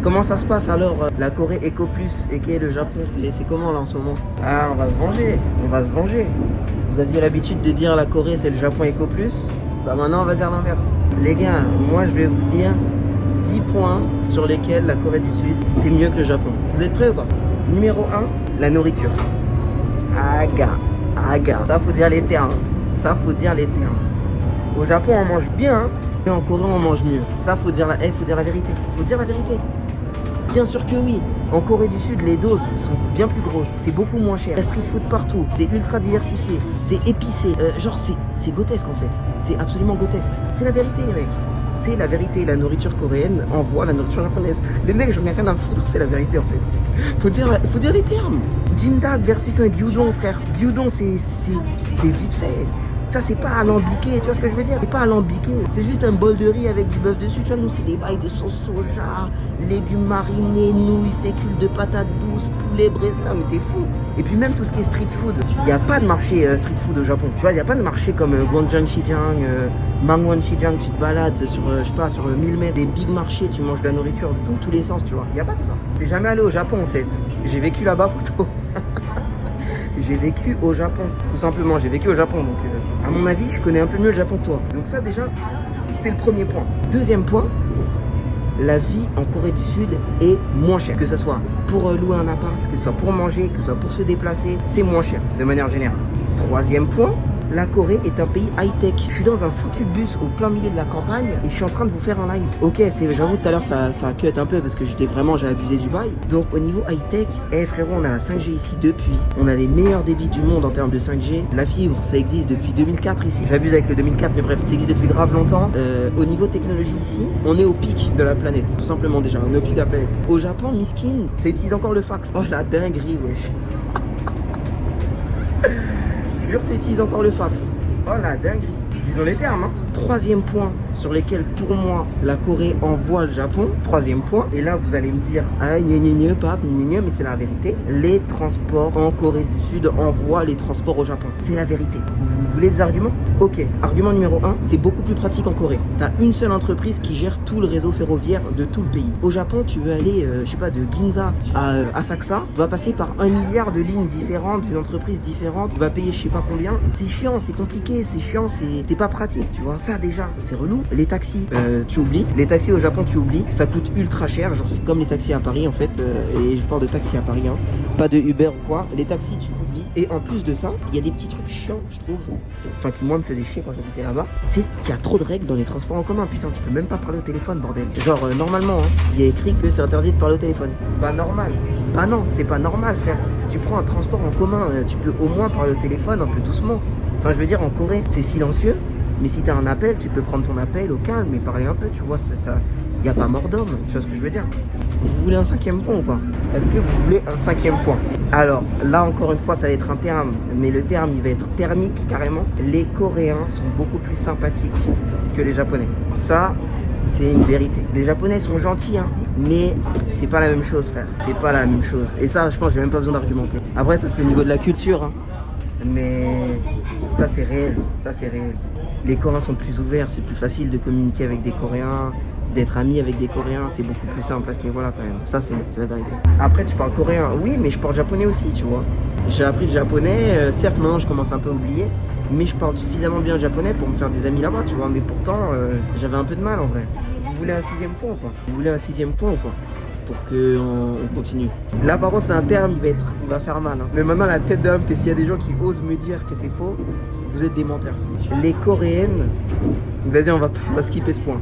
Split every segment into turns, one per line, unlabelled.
Comment ça se passe alors la Corée Eco Plus et qui est le Japon, c'est comment là en ce moment? Ah, on va se venger, on va se venger. Vous aviez l'habitude de dire la Corée c'est le Japon Eco Plus? Bah maintenant on va dire l'inverse. Les gars, moi je vais vous dire 10 points sur lesquels la Corée du Sud c'est mieux que le Japon. Vous êtes prêts ou pas? Numéro 1, la nourriture. Aga. Ça faut dire les termes. Ça faut dire les termes. Au Japon on mange bien, mais en Corée on mange mieux. Ça faut dire faut dire la vérité. Faut dire la vérité. Bien sûr que oui. En Corée du Sud, les doses sont bien plus grosses. C'est beaucoup moins cher. Il y a street food partout. C'est ultra diversifié. C'est épicé. Genre, c'est grotesque en fait. C'est absolument grotesque. C'est la vérité, les mecs. C'est la vérité. La nourriture coréenne envoie la nourriture japonaise. Les mecs, j'en ai rien à foutre. C'est la vérité en fait. Faut dire les termes. Jimdak versus un gyudon, frère. Gyudon, c'est vite fait. Ça, c'est pas alambiqué, tu vois ce que je veux dire? C'est pas alambiqué, c'est juste un bol de riz avec du bœuf dessus. Tu vois, nous, c'est des bails de sauce soja, légumes marinés, nouilles, fécule de patates douces, poulet braisé. Non, mais t'es fou. Et puis, même tout ce qui est street food, il n'y a pas de marché street food au Japon. Tu vois, il n'y a pas de marché comme Gwangjang Shijiang, Mangwon Shijiang. Tu te balades sur, je sais pas, sur 1000 mètres, des big marchés, tu manges de la nourriture dans tous les sens, tu vois. Il n'y a pas tout ça. T'es jamais allé au Japon, en fait. J'ai vécu là-bas, plutôt. J'ai vécu au Japon, tout simplement. J'ai vécu au Japon, donc à mon avis, je connais un peu mieux le Japon que toi. Donc ça, déjà, c'est le premier point. Deuxième point, la vie en Corée du Sud est moins chère. Que ce soit pour louer un appart, que ce soit pour manger, que ce soit pour se déplacer, c'est moins cher, de manière générale. Troisième point, la Corée est un pays high-tech. Je suis dans un foutu bus au plein milieu de la campagne et je suis en train de vous faire un live. Ok, j'avoue tout à l'heure ça cut un peu parce que j'ai abusé du bail. Donc au niveau high-tech, frérot, on a la 5G ici depuis. On a les meilleurs débits du monde en termes de 5G. La fibre, ça existe depuis 2004 ici. J'abuse avec le 2004, mais bref, ça existe depuis grave longtemps. Au niveau technologie ici, on est au pic de la planète. Tout simplement déjà, on est au pic de la planète. Au Japon, miskin, ça utilise encore le fax. Oh la dinguerie, wesh. Je jure, ça utilise encore le fax. Oh la dinguerie. Disons les termes, hein. Troisième point sur lesquels, pour moi, la Corée envoie le Japon. Troisième point. Et là, vous allez me dire, ah, pape, mais c'est la vérité. Les transports en Corée du Sud envoient les transports au Japon. C'est la vérité. Vous voulez des arguments? Ok. Argument numéro 1, c'est beaucoup plus pratique en Corée. T'as une seule entreprise qui gère tout le réseau ferroviaire de tout le pays. Au Japon, tu veux aller, je sais pas, de Ginza à Asakusa, tu vas passer par 1 milliard de lignes différentes, d'une entreprise différente, tu vas payer je sais pas combien. C'est chiant, c'est compliqué, c'est chiant, c'est pas pratique, tu vois. Ça déjà, c'est relou. Les taxis, tu oublies. Les taxis au Japon, tu oublies. Ça coûte ultra cher, genre c'est comme les taxis à Paris en fait. Et je parle de taxis à Paris, hein. Pas de Uber ou quoi. Les taxis, tu oublies. Et en plus de ça, il y a des petits trucs chiants, je trouve. Enfin, qui moi me faisaient chier quand j'habitais là-bas. C'est qu'il y a trop de règles dans les transports en commun. Putain, tu peux même pas parler au téléphone, bordel. Genre, normalement, hein, il y a écrit que c'est interdit de parler au téléphone. Pas normal. Bah non, c'est pas normal, frère. Tu prends un transport en commun, tu peux au moins parler au téléphone un peu doucement. Enfin, je veux dire, en Corée, c'est silencieux. Mais si t'as un appel, tu peux prendre ton appel au calme et parler un peu, tu vois, ça, y a pas mort d'homme, tu vois ce que je veux dire? Vous voulez un 5e point ou pas? Est-ce que vous voulez un 5e point? Alors, là encore une fois, ça va être un terme, mais le terme, il va être thermique carrément. Les Coréens sont beaucoup plus sympathiques que les Japonais. Ça, c'est une vérité. Les Japonais sont gentils, hein, mais c'est pas la même chose, frère. C'est pas la même chose. Et ça, je pense, j'ai même pas besoin d'argumenter. Après, ça, c'est au niveau de la culture, hein. Mais ça, c'est réel. Ça, c'est réel. Les Coréens sont plus ouverts, c'est plus facile de communiquer avec des Coréens, d'être ami avec des Coréens, c'est beaucoup plus simple à ce niveau-là quand même. Ça, c'est la vérité. Après, tu parles coréen, oui, mais je parle japonais aussi, tu vois. J'ai appris le japonais, certes, maintenant, je commence un peu à oublier, mais je parle suffisamment bien le japonais pour me faire des amis là-bas, tu vois. Mais pourtant, j'avais un peu de mal en vrai. Vous voulez un 6e point ou pas? Vous voulez un 6e point ou pas? Pour qu'on continue. Là par contre c'est un terme, il va faire mal, hein. Mais maintenant la tête d'homme que s'il y a des gens qui osent me dire que c'est faux, vous êtes des menteurs. Les Coréennes, vas-y on va skipper ce point.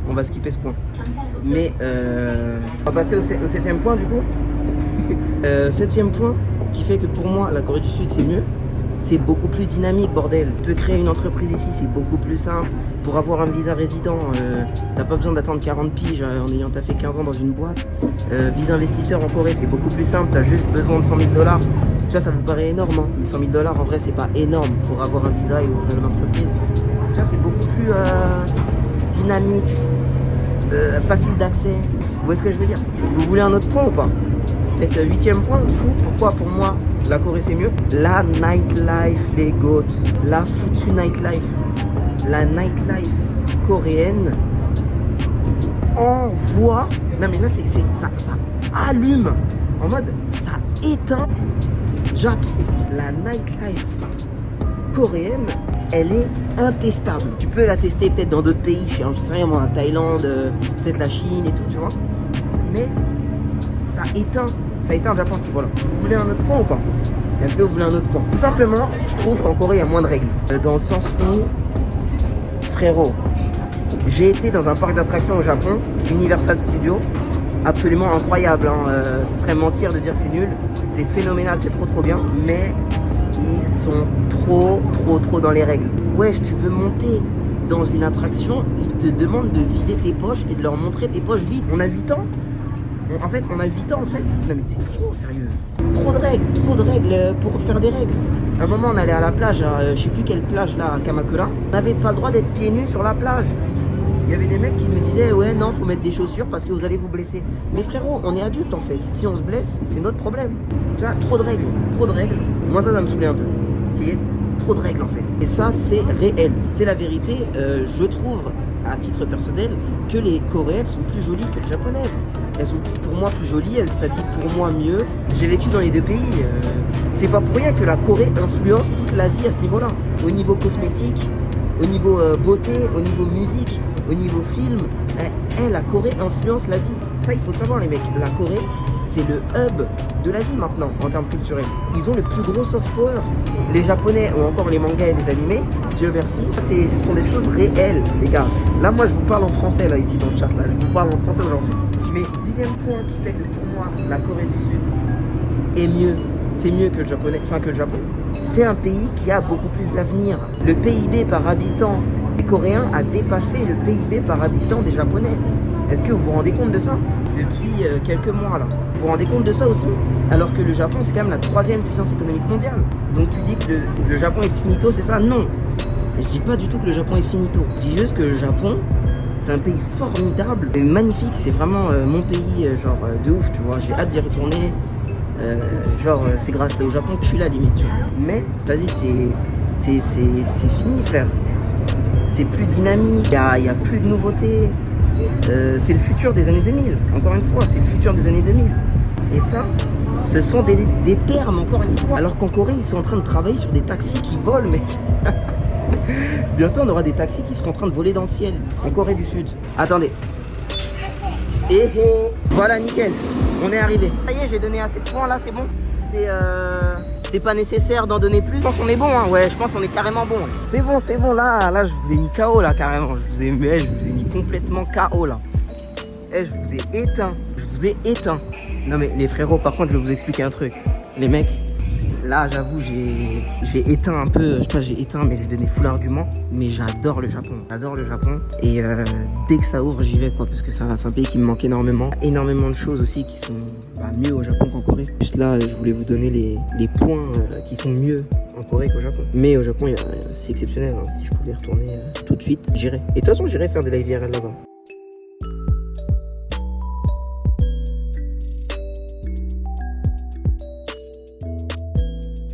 On va skipper ce point. Mais on va passer au 7e point du coup. 7e point qui fait que pour moi la Corée du Sud c'est mieux. C'est beaucoup plus dynamique, bordel. Tu peux créer une entreprise ici, c'est beaucoup plus simple. Pour avoir un visa résident, t'as pas besoin d'attendre 40 piges en ayant taffé 15 ans dans une boîte. Visa investisseur en Corée, c'est beaucoup plus simple. T'as juste besoin de 100 000 $. Tu vois, ça vous paraît énorme, hein, mais 100 000 $ en vrai, c'est pas énorme pour avoir un visa et ouvrir une entreprise. Tu vois, c'est beaucoup plus dynamique, facile d'accès. Vous voyez ce que je veux dire? Vous voulez un autre point ou pas? Peut-être 8e point du coup. Pourquoi pour moi la Corée c'est mieux? La nightlife, les goats. La foutue nightlife. La nightlife coréenne envoie Non mais là, ça allume. En mode, ça éteint. Jap, la nightlife coréenne, elle est intestable. Tu peux la tester peut-être dans d'autres pays, je sais rien moi, Thaïlande, peut-être la Chine et tout, tu vois. Mais ça éteint le Japon à ce niveau-là. Vous voulez un autre point ou pas? Est-ce que vous voulez un autre point? Tout simplement, je trouve qu'en Corée, il y a moins de règles. Dans le sens où, frérot, j'ai été dans un parc d'attractions au Japon, Universal Studios, absolument incroyable. Ce serait mentir de dire que c'est nul. C'est phénoménal, c'est trop bien. Mais ils sont trop dans les règles. Wesh, tu veux monter dans une attraction, ils te demandent de vider tes poches et de leur montrer tes poches vides. On a 8 ans. On a 8 ans en fait. Non mais c'est trop sérieux. Trop de règles pour faire des règles. À un moment on allait à la plage, je sais plus quelle plage là, à Kamakura. On n'avait pas le droit d'être pieds nus sur la plage. Il y avait des mecs qui nous disaient ouais non faut mettre des chaussures parce que vous allez vous blesser. Mais frérot, on est adultes en fait. Si on se blesse, c'est notre problème. Tu vois, trop de règles. Moi ça me saoulait un peu. Ok, trop de règles en fait. Et ça c'est réel. C'est la vérité. Je trouve à titre personnel que les Coréennes sont plus jolies que les Japonaises. Elles sont pour moi plus jolies, elles s'habillent pour moi mieux. J'ai vécu dans les deux pays. C'est pas pour rien que la Corée influence toute l'Asie à ce niveau-là. Au niveau cosmétique, au niveau beauté, au niveau musique, au niveau film. La Corée influence l'Asie. Ça, il faut le savoir les mecs. La Corée, c'est le hub de l'Asie maintenant en termes culturels. Ils ont le plus gros soft power. Les Japonais ont encore les mangas et les animés. Dieu merci. Ce sont des choses réelles, les gars. Là, moi, je vous parle en français, là, ici, dans le chat. Là, je vous parle en français aujourd'hui. Mais 10e point qui fait que pour moi, la Corée du Sud est mieux. C'est mieux que le Japonais, que le Japon. C'est un pays qui a beaucoup plus d'avenir. Le PIB par habitant des Coréens a dépassé le PIB par habitant des Japonais. Est-ce que vous vous rendez compte de ça? Depuis quelques mois là. Vous vous rendez compte de ça aussi? Alors que le Japon c'est quand même la 3e puissance économique mondiale. Donc tu dis que le Japon est finito, c'est ça? Non. Je dis pas du tout que le Japon est finito. Je dis juste que le Japon c'est un pays formidable et magnifique. C'est vraiment mon pays de ouf, tu vois. J'ai hâte d'y retourner. C'est grâce au Japon que je suis là limite, tu vois. Mais vas-y, c'est fini frère. C'est plus dynamique, il y a plus de nouveautés. C'est le futur des années 2000. Encore une fois, c'est le futur des années 2000. Et ça, ce sont des termes, encore une fois. Alors qu'en Corée, ils sont en train de travailler sur des taxis qui volent, mec. Bientôt, on aura des taxis qui seront en train de voler dans le ciel. En Corée du Sud. Attendez. Et voilà, nickel. On est arrivé. Ça y est, j'ai donné assez de points là, c'est bon. C'est pas nécessaire d'en donner plus. Je pense qu'on est bon, hein. Ouais, je pense qu'on est carrément bon. C'est bon, là, je vous ai mis KO là, carrément. Je vous ai mis complètement KO là. Je vous ai éteint. Non mais les frérots, par contre, je vais vous expliquer un truc. Les mecs, là, j'avoue, j'ai éteint un peu. Je sais pas, j'ai éteint, mais j'ai donné full argument. Mais j'adore le Japon. Et dès que ça ouvre, j'y vais, quoi. Parce que c'est un pays qui me manque énormément. Énormément de choses aussi qui sont mieux au Japon qu'en Corée. Juste là, je voulais vous donner les points qui sont mieux en Corée qu'au Japon. Mais au Japon, c'est exceptionnel. Hein. Si je pouvais y retourner tout de suite, j'irais. Et de toute façon, j'irais faire de la IRL là-bas.